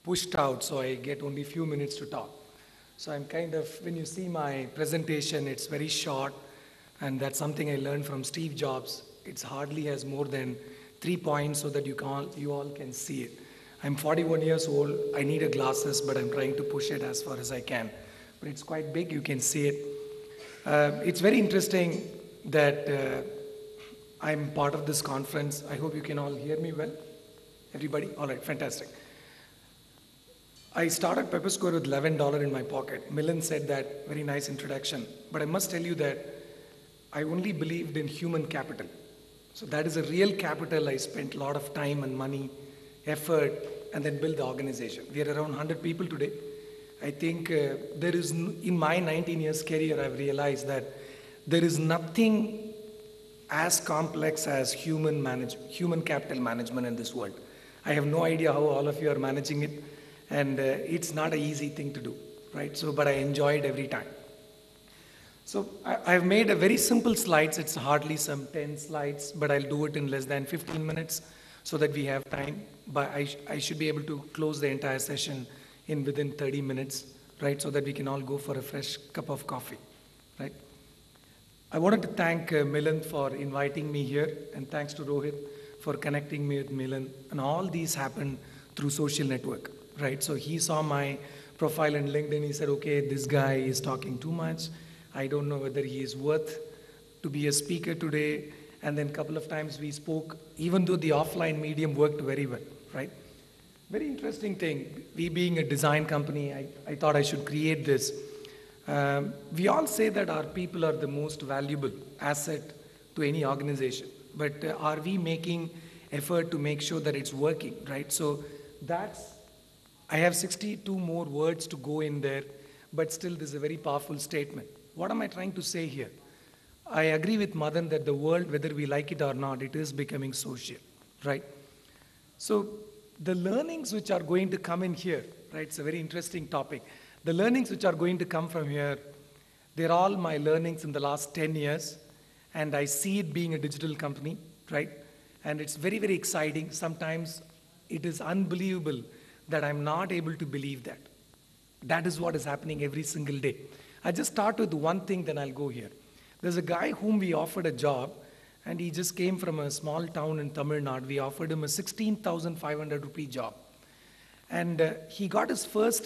pushed out, so I get only few minutes to talk. So I'm kind of, when you see my presentation, it's very short, and that's something I learned from Steve Jobs. It's hardly has more than 3 points so that you all can see it. I'm 41 years old. I need a glasses, but I'm trying to push it as far as I can. But it's quite big. You can see it. It's very interesting that I'm part of this conference. I hope you can all hear me well. Everybody? All right, fantastic. I started Pepper Square with $11 in my pocket. Milan said that, very nice introduction. But I must tell you that I only believed in human capital. So that is a real capital. I spent a lot of time and money, effort, and then built the organization. We are around 100 people today. I think in my 19 years career, I've realized that there is nothing as complex as human capital management in this world. I have no idea how all of you are managing it, and it's not an easy thing to do, right? So, but I enjoy it every time. So I've made a very simple slides. It's hardly some 10 slides, but I'll do it in less than 15 minutes so that we have time. But I should be able to close the entire session within 30 minutes, right? So that we can all go for a fresh cup of coffee, right? I wanted to thank Milan for inviting me here, and thanks to Rohit for connecting me with Milan. And all these happened through social network, right? So he saw my profile in LinkedIn. He said, okay, this guy is talking too much. I don't know whether he is worth to be a speaker today. And then a couple of times we spoke, even though the offline medium worked very well, right? Very interesting thing. We being a design company, I thought I should create this. We all say that our people are the most valuable asset to any organization, but are we making effort to make sure that it's working, right? So I have 62 more words to go in there, but still this is a very powerful statement. What am I trying to say here? I agree with Madan that the world, whether we like it or not, it is becoming social, right? So the learnings which are going to come in here, right? It's a very interesting topic. The learnings which are going to come from here, they're all my learnings in the last 10 years, and I see it being a digital company, right? And it's very, very exciting. Sometimes it is unbelievable that I'm not able to believe that. That is what is happening every single day. I just start with one thing, then I'll go here. There's a guy whom we offered a job, and he just came from a small town in Tamil Nadu. We offered him a 16,500 rupee job. And he got his first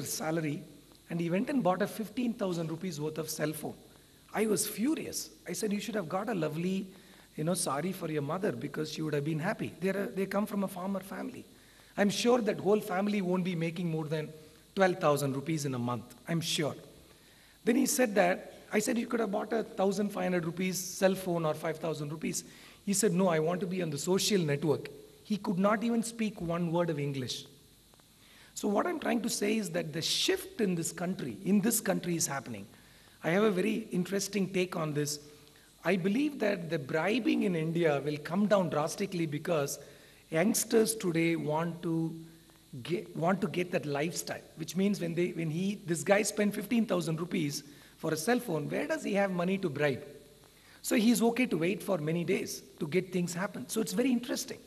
salary, and he went and bought a 15,000 rupees worth of cell phone. I was furious. I said, you should have got a lovely, sari for your mother, because she would have been happy. They come from a farmer family. I'm sure that whole family won't be making more than 12,000 rupees in a month. I'm sure. Then he said that, I said, you could have bought a 1,500 rupees cell phone or 5,000 rupees. He said, no, I want to be on the social network. He could not even speak one word of English. So what I'm trying to say is that the shift in this country is happening. I have a very interesting take on this. I believe that the bribing in India will come down drastically because youngsters today want to get that lifestyle, which means this guy spent 15,000 rupees for a cell phone, where does he have money to bribe? So he's okay to wait for many days to get things happen. So it's very interesting.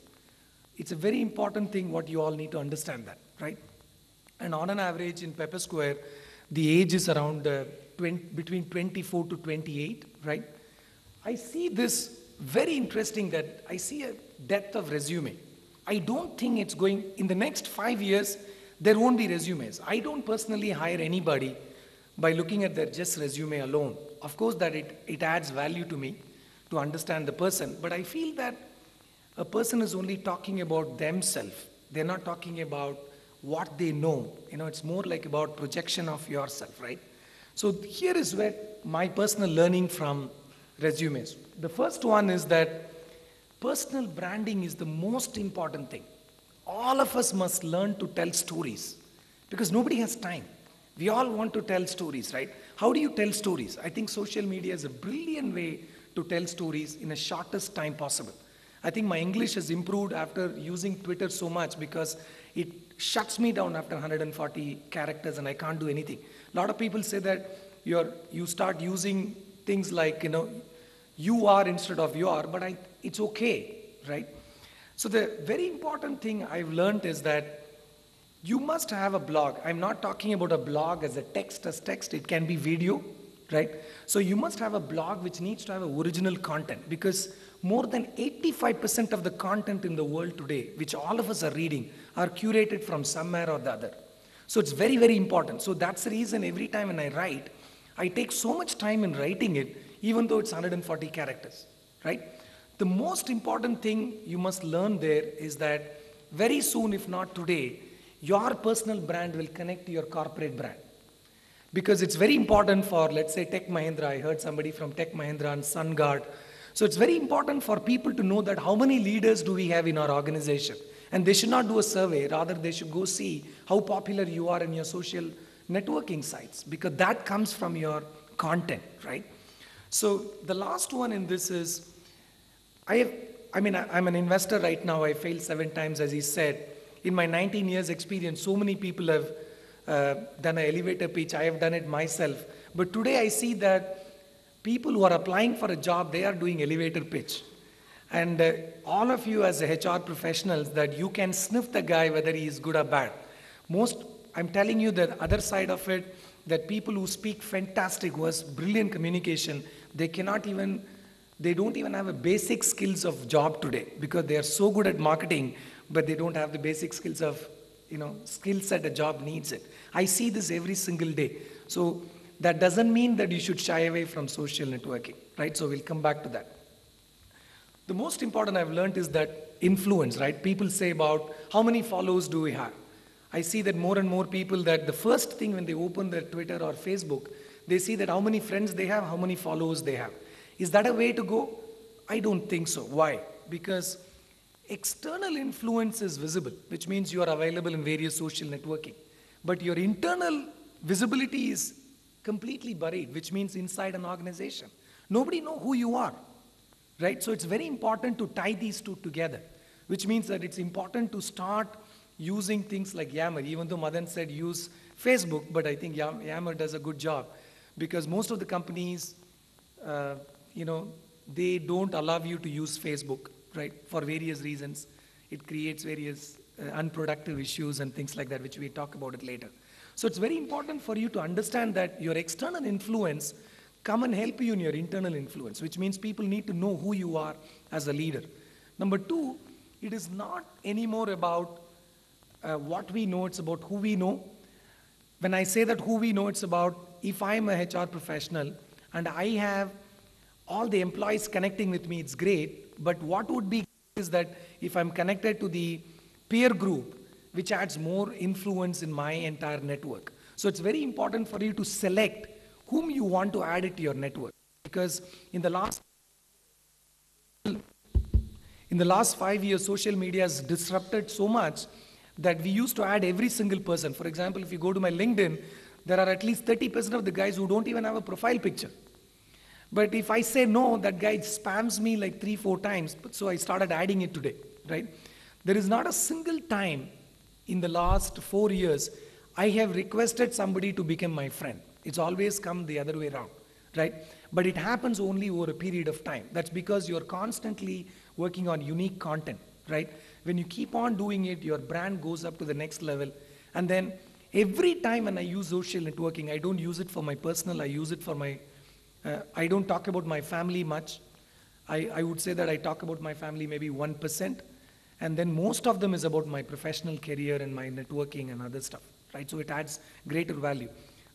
It's a very important thing what you all need to understand that, right? And on an average in Pepper Square, the age is around between 24 to 28, right? I see this very interesting that I see a depth of resume. I don't think it's going, in the next 5 years, there won't be resumes. I don't personally hire anybody by looking at their just resume alone. Of course that it adds value to me to understand the person, but I feel that a person is only talking about themselves. They're not talking about what they know. It's more like about projection of yourself, right? So here is where my personal learning from resumes. The first one is that personal branding is the most important thing. All of us must learn to tell stories because nobody has time. We all want to tell stories, right? How do you tell stories? I think social media is a brilliant way to tell stories in the shortest time possible. I think my English has improved after using Twitter so much because it shuts me down after 140 characters and I can't do anything. A lot of people say that you start using things like, you are instead of your, but it's okay, right? So the very important thing I've learned is that You must have a blog. I'm not talking about a blog as a text as text. It can be video, right? So you must have a blog which needs to have original content, because more than 85% of the content in the world today, which all of us are reading, are curated from somewhere or the other. So it's very, very important. So that's the reason every time when I write, I take so much time in writing it, even though it's 140 characters, right? The most important thing you must learn there is that very soon, if not today, your personal brand will connect to your corporate brand. Because it's very important for, let's say, Tech Mahindra. I heard somebody from Tech Mahindra and SunGuard. So it's very important for people to know that how many leaders do we have in our organization. And they should not do a survey. Rather, they should go see how popular you are in your social networking sites, because that comes from your content, right? So the last one in this is, I'm an investor right now. I failed 7 times, as he said. In my 19 years experience, so many people have done an elevator pitch. I have done it myself. But today I see that people who are applying for a job, they are doing elevator pitch. And all of you as HR professionals, that you can sniff the guy whether he is good or bad. I'm telling you the other side of it, that people who speak fantastic, who has brilliant communication, they don't even have a basic skills of job today, because they are so good at marketing, but they don't have the basic skills of, skill set a job needs it. I see this every single day. So that doesn't mean that you should shy away from social networking, right? So we'll come back to that. The most important I've learned is that influence, right? People say about how many followers do we have. I see that more and more people, that the first thing when they open their Twitter or Facebook, they see that how many friends they have, how many followers they have. Is that a way to go? I don't think so. Why? Because external influence is visible, which means you are available in various social networking. But your internal visibility is completely buried, which means inside an organization. Nobody knows who you are, right? So it's very important to tie these two together, which means that it's important to start using things like Yammer, even though Madan said use Facebook, but I think Yammer does a good job, because most of the companies, they don't allow you to use Facebook, right? For various reasons. It creates various unproductive issues and things like that, which we talk about it later. So it's very important for you to understand that your external influence come and help you in your internal influence, which means people need to know who you are as a leader. Number 2, it is not anymore about what we know, it's about who we know. When I say that who we know, it's about, if I'm a HR professional and I have all the employees connecting with me, it's great. But what would be is that if I'm connected to the peer group, which adds more influence in my entire network. So it's very important for you to select whom you want to add it to your network. Because in the last 5 years, social media has disrupted so much that we used to add every single person. For example, if you go to my LinkedIn, there are at least 30% of the guys who don't even have a profile picture. But if I say no, that guy spams me like 3-4 times. So I started adding it today, right? There is not a single time in the last 4 years I have requested somebody to become my friend. It's always come the other way around, right? But it happens only over a period of time. That's because you're constantly working on unique content, right? When you keep on doing it, your brand goes up to the next level. And then every time when I use social networking, I don't use it for my personal, I use it for my, I don't talk about my family much. I would say that I talk about my family maybe 1%. And then most of them is about my professional career and my networking and other stuff, right? So it adds greater value.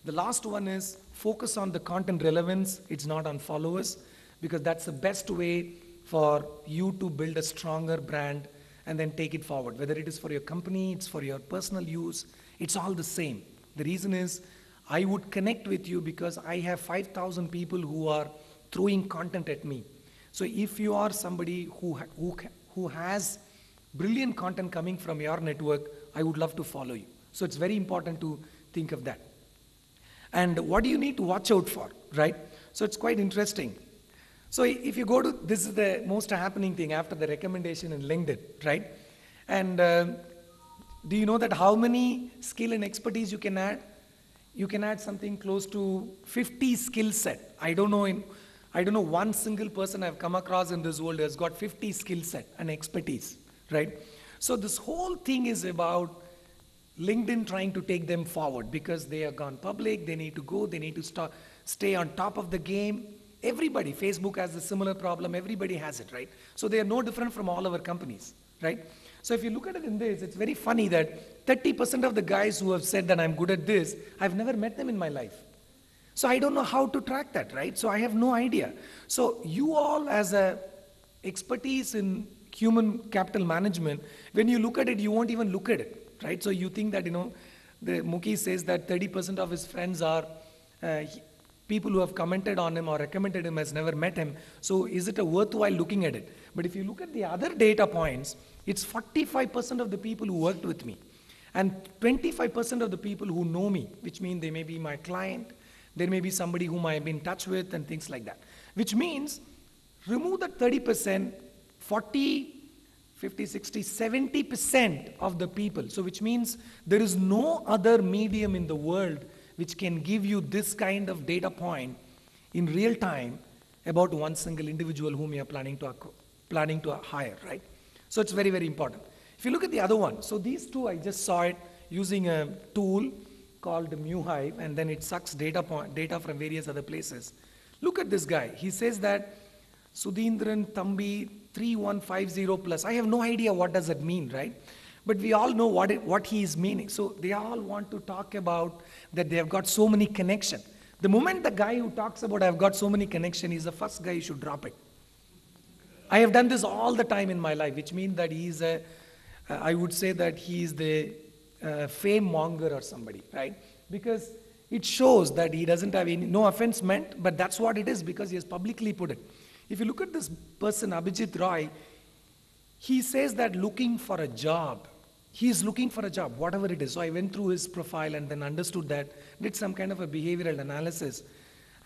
The last one is focus on the content relevance. It's not on followers, because that's the best way for you to build a stronger brand and then take it forward. Whether it is for your company, it's for your personal use, it's all the same. The reason is I would connect with you because I have 5,000 people who are throwing content at me. So if you are somebody who has brilliant content coming from your network, I would love to follow you. So it's very important to think of that. And what do you need to watch out for, right? So it's quite interesting. So if you go to, this is the most happening thing after the recommendation in LinkedIn, right? And do you know that how many skill and expertise you can add? You can add something close to 50 skill set. I don't know one single person I've come across in this world who has got 50 skill set and expertise, right? So this whole thing is about LinkedIn trying to take them forward because they have gone public, they need to go, they need to stay on top of the game. Everybody, Facebook has a similar problem, everybody has it, right? So they are no different from all our companies, right? So if you look at it in this, it's very funny that 30% of the guys who have said that I'm good at this, I've never met them in my life. So I don't know how to track that, right? So I have no idea. So you all as a expertise in human capital management, when you look at it, you won't even look at it, right? So you think that, the Mukesh says that 30% of his friends are people who have commented on him or recommended him has never met him. So is it a worthwhile looking at it? But if you look at the other data points, it's 45% of the people who worked with me and 25% of the people who know me, which means they may be my client, there may be somebody whom I have been in touch with and things like that. Which means remove that 30%, 40, 50, 60, 70% of the people. So which means there is no other medium in the world which can give you this kind of data point in real time about one single individual whom you are planning to hire, right? So it's very, very important. If you look at the other one, so these two, I just saw it using a tool called MuHive, and then it sucks data from various other places. Look at this guy. He says that Sudhindran Thambi 3150 plus. I have no idea what does that mean, right? But we all know what he is meaning. So they all want to talk about that they have got so many connections. The moment the guy who talks about I've got so many connections is the first guy you should drop it. I have done this all the time in my life, which means that he is I would say that he is the fame monger or somebody, right? Because it shows that he doesn't have any, no offense meant, but that's what it is because he has publicly put it. If you look at this person, Abhijit Roy, he says that looking for a job, he is looking for a job, whatever it is. So I went through his profile and then understood that, did some kind of a behavioral analysis.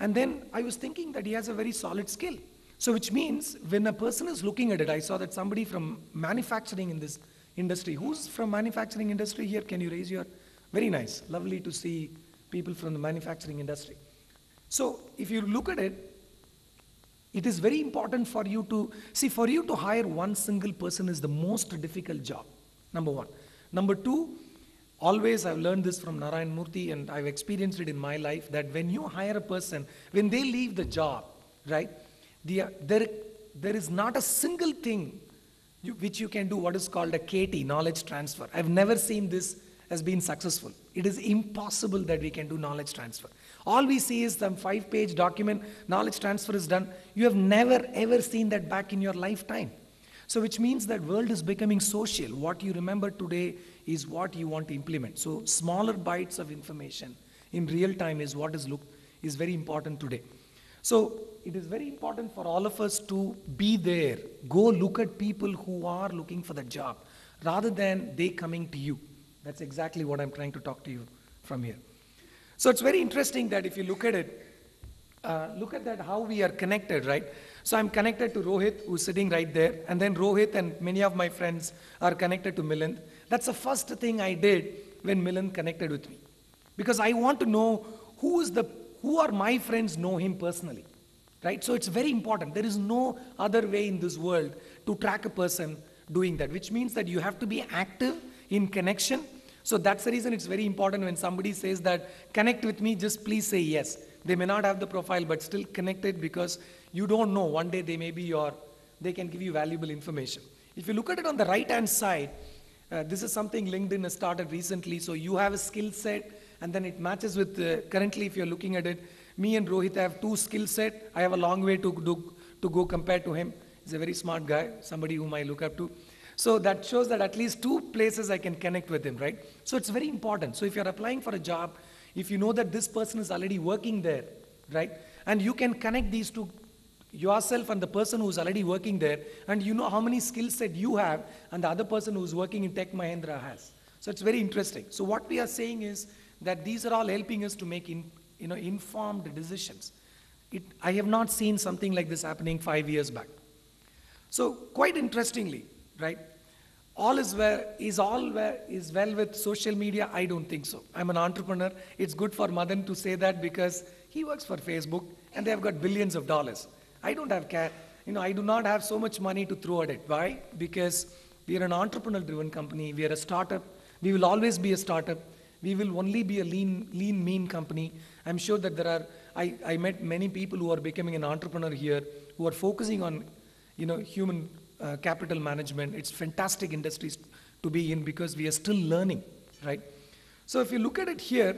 And then I was thinking that he has a very solid skill. So which means when a person is looking at it, I saw that somebody from manufacturing in this industry. Who's from manufacturing industry here? Can you raise your, very nice, lovely to see people from the manufacturing industry. So if you look at it, it is very important for you to, see, for you to hire one single person is the most difficult job, number one. Number two, always I've learned this from Narayan Murthy and I've experienced it in my life that when you hire a person, when they leave the job, right, there is not a single thing which you can do what is called a KT, knowledge transfer. I've never seen this as being successful. It is impossible that we can do knowledge transfer. All we see is some 5-page document, knowledge transfer is done. You have never ever seen that back in your lifetime. So which means that world is becoming social. What you remember today is what you want to implement. So smaller bites of information in real time is what is very important today. So it is very important for all of us to be there. Go look at people who are looking for the job rather than they coming to you. That's exactly what I'm trying to talk to you from here. So it's very interesting that if you look at it, look at that how we are connected, right? So I'm connected to Rohit, who's sitting right there, and then Rohit and many of my friends are connected to Milind. That's the first thing I did when Milind connected with me. Because I want to know who are my friends know him personally, right? So it's very important. There is no other way in this world to track a person doing that, which means that you have to be active in connection. So that's the reason it's very important when somebody says that connect with me, just please say yes. They may not have the profile, but still connected because you don't know, one day they may be they can give you valuable information. If you look at it on the right-hand side, this is something LinkedIn has started recently. So you have a skill set and then it matches with, currently if you're looking at it, me and Rohit have 2 skill set. I have a long way to go compared to him. He's a very smart guy, somebody whom I look up to. So that shows that at least 2 places I can connect with him, right? So it's very important. So if you're applying for a job, if you know that this person is already working there, right? And you can connect these two, yourself and the person who's already working there, and you know how many skill set you have and the other person who's working in Tech Mahindra has. So it's very interesting. So what we are saying is that these are all helping us to make informed decisions. I have not seen something like this happening 5 years back. So quite interestingly, right? All is well with social media? I don't think so. I'm an entrepreneur. It's good for Madan to say that because he works for Facebook and they have got billions of dollars. I don't have I do not have so much money to throw at it. Why? Because we are an entrepreneur-driven company. We are a startup. We will always be a startup. We will only be a lean, mean company. I'm sure that I met many people who are becoming an entrepreneur here, who are focusing on, human capital management. It's fantastic industries to be in because we are still learning, right? So if you look at it here,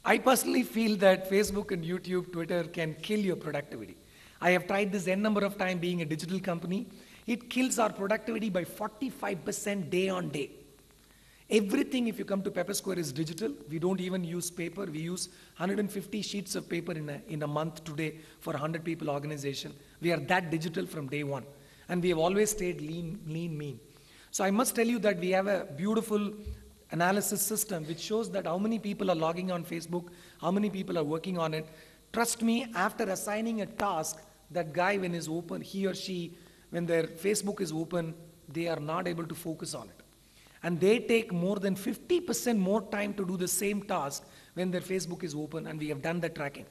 I personally feel that Facebook and YouTube, Twitter can kill your productivity. I have tried this n number of times being a digital company. It kills our productivity by 45% day on day. Everything, if you come to Pepper Square, is digital. We don't even use paper. We use 150 sheets of paper in a month today for a 100 people organization. We are that digital from day one. And we have always stayed lean, mean. So I must tell you that we have a beautiful analysis system which shows that how many people are logging on Facebook, how many people are working on it. Trust me, after assigning a task, that guy, when is open, he or she, when their Facebook is open, they are not able to focus on it. And they take more than 50% more time to do the same task when their Facebook is open, and we have done the tracking.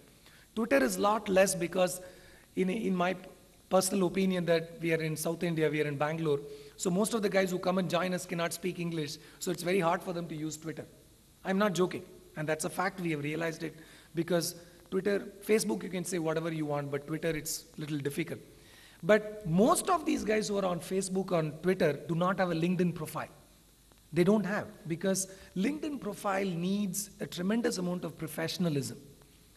Twitter is a lot less because in my personal opinion that we are in South India, we are in Bangalore, so most of the guys who come and join us cannot speak English, so it's very hard for them to use Twitter. I'm not joking, and that's a fact. We have realized it because Twitter, Facebook, you can say whatever you want, but Twitter, it's a little difficult. But most of these guys who are on Facebook, on Twitter, do not have a LinkedIn profile. They don't have, because LinkedIn profile needs a tremendous amount of professionalism.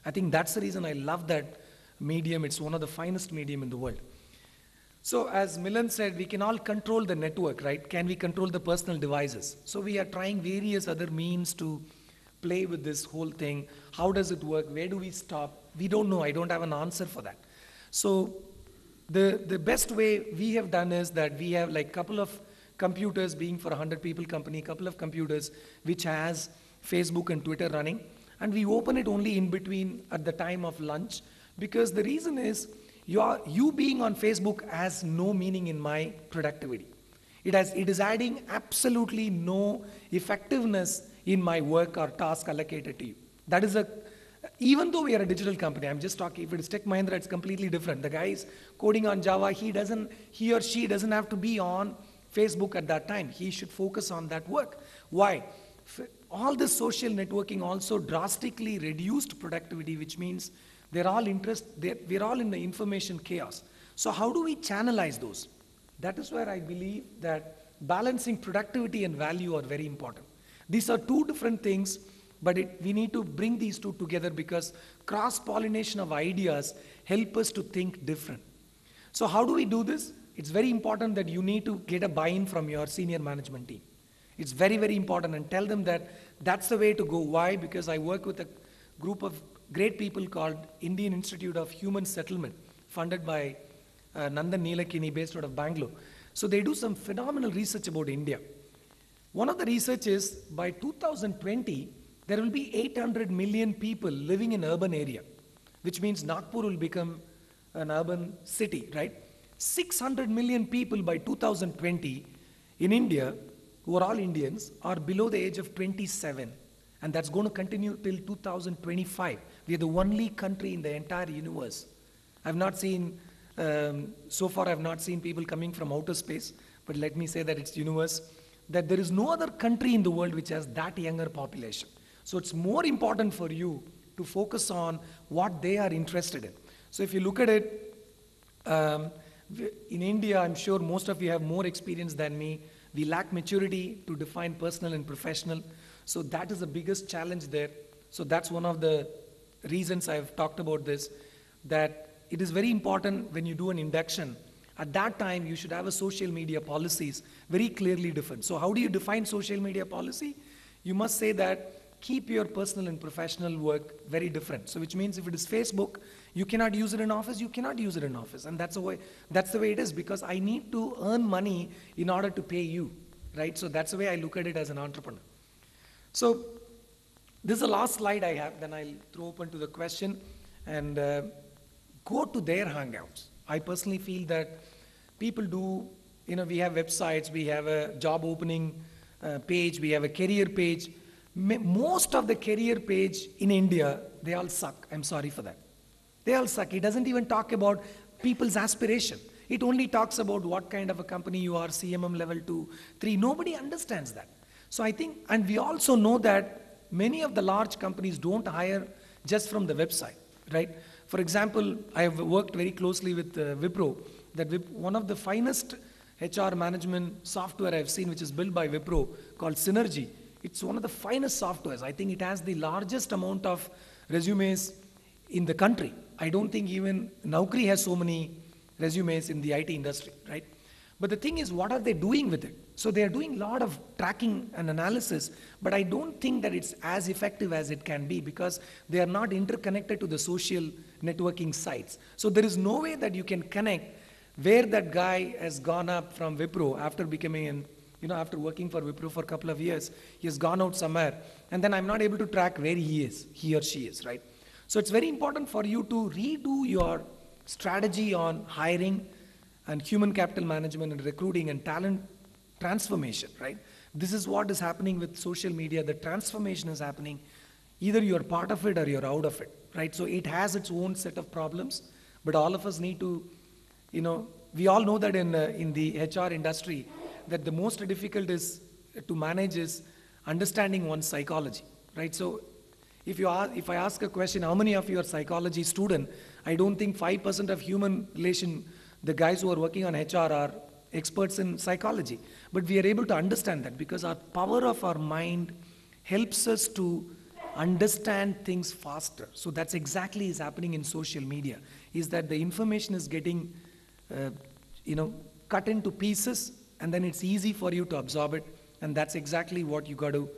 I think that's the reason I love that medium. It's one of the finest medium in the world. So as Milan said, we can all control the network, right? Can we control the personal devices? So we are trying various other means to play with this whole thing. How does it work? Where do we stop? We don't know. I don't have an answer for that. So the best way we have done is that we have like couple of computers, being for a 100 people company, couple of computers which has Facebook and Twitter running, and we open it only in between at the time of lunch, because the reason is you being on Facebook has no meaning in my productivity. It is adding absolutely no effectiveness in my work or task allocated to you. That is even though we are a digital company, I'm just talking, if it is Tech Mahindra, it's completely different. The guy is coding on Java, he or she doesn't have to be on Facebook at that time. He should focus on that work. Why? All this social networking also drastically reduced productivity, which means we're all in the information chaos. So how do we channelize those? That is where I believe that balancing productivity and value are very important. These are two different things, but we need to bring these two together because cross-pollination of ideas help us to think different. So how do we do this? It's very important that you need to get a buy-in from your senior management team. It's very, very important, and tell them that that's the way to go. Why? Because I work with a group of great people called Indian Institute of Human Settlement, funded by Nandan Nilekini, based out of Bangalore. So they do some phenomenal research about India. One of the research is by 2020, there will be 800 million people living in urban area, which means Nagpur will become an urban city, right? 600 million people by 2020 in India, who are all Indians, are below the age of 27. And that's going to continue till 2025. We are the only country in the entire universe. I've not seen, so far I've not seen people coming from outer space, but let me say that it's universe, that there is no other country in the world which has that younger population. So it's more important for you to focus on what they are interested in. So if you look at it, in India, I'm sure most of you have more experience than me. We lack maturity to define personal and professional. So that is the biggest challenge there. So that's one of the reasons I've talked about this, that it is very important when you do an induction. At that time, you should have a social media policies very clearly defined. So how do you define social media policy? You must say that keep your personal and professional work very different. So which means if it is Facebook, you cannot use it in office, you cannot use it in office. And that's the way it is, because I need to earn money in order to pay you, right? So that's the way I look at it as an entrepreneur. So this is the last slide I have, then I'll throw open to the question and go to their hangouts. I personally feel that people do, we have websites, we have a job opening page, we have a career page. Most of the career page in India, they all suck. I'm sorry for that. They all suck. It doesn't even talk about people's aspiration. It only talks about what kind of a company you are, CMM level 2, 3. Nobody understands that. So I think, and we also know that many of the large companies don't hire just from the website, right? For example, I have worked very closely with Wipro, that one of the finest HR management software I've seen, which is built by Wipro, called Synergy. It's one of the finest softwares. I think it has the largest amount of resumes in the country. I don't think even Naukri has so many resumes in the IT industry, right? But the thing is, what are they doing with it? So they are doing a lot of tracking and analysis, but I don't think that it's as effective as it can be because they are not interconnected to the social networking sites. So there is no way that you can connect where that guy has gone up from Wipro after becoming an, after working for Wipro for a couple of years, he has gone out somewhere, and then I'm not able to track where he is, he or she is, right? So it's very important for you to redo your strategy on hiring and human capital management and recruiting and talent transformation, right? This is what is happening with social media. The transformation is happening. Either you're part of it or you're out of it, right? So it has its own set of problems, but all of us need to, we all know that in the HR industry, that the most difficult is to manage is understanding one's psychology, right? So if I ask a question, how many of you are psychology student? I don't think 5% of human relation, the guys who are working on HR are experts in psychology. But we are able to understand that because our power of our mind helps us to understand things faster. So that's exactly is happening in social media, is that the information is getting, cut into pieces, and then it's easy for you to absorb it. And that's exactly what you got to,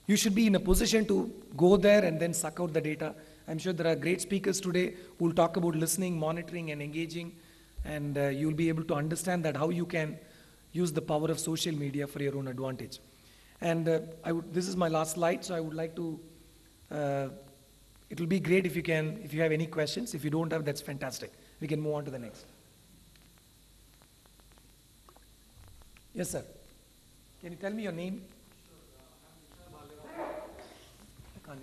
you should be in a position to go there and then suck out the data. I'm sure there are great speakers today who will talk about listening, monitoring, and engaging. And you'll be able to understand that how you can use the power of social media for your own advantage. And this is my last slide, so I would like to, it'll be great if you have any questions. If you don't have, that's fantastic. We can move on to the next. Yes, sir. Can you tell me your name?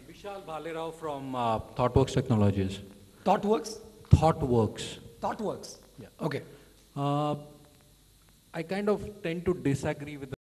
Vishal Bhalerao from ThoughtWorks Technologies. ThoughtWorks? ThoughtWorks. ThoughtWorks. Yeah. Okay. I kind of tend to disagree with